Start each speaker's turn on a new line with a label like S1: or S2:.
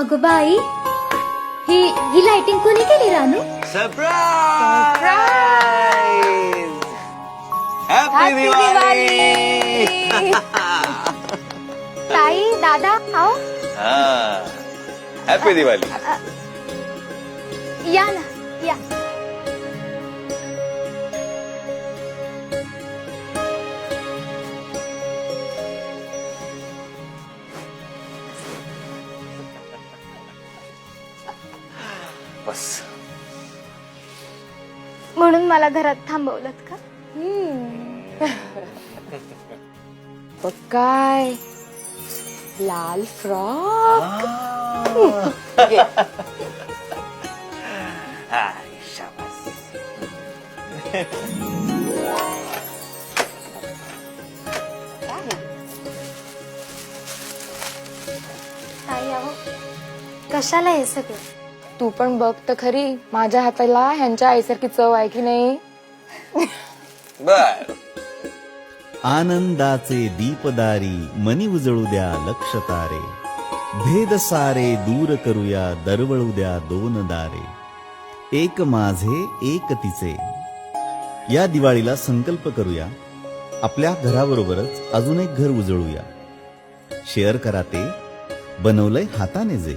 S1: अगं बाई, ही लाइटिंग कोणी केली रानू?
S2: सरप्राईज! हॅपी दिवाळी!
S1: ताई दादा आओ
S2: हॅपी दिवाळी!
S1: या ना या.
S2: बस.
S1: म्हणून मला घरात थांबवलं का?
S3: बघ काय लाल फ्रॉक.
S2: शाबास.
S1: ताई अहो, कशाला हे सगळं?
S3: तू पण बघ तर खरी माझ्या हाताला ह्यांच्या आईसारखी चव आहे की नाही.
S2: बर.
S4: आनंदाचे दीपदारी मनी उजळू द्या लक्ष तारे, भेद सारे दूर करूया दरवळू द्या दोन दारे, एक माझे एक तिचे. या दिवाळीला संकल्प करूया, आपल्या घराबरोबरच अजून एक घर उजळूया. शेअर करा ते बनवलंय हाताने जे.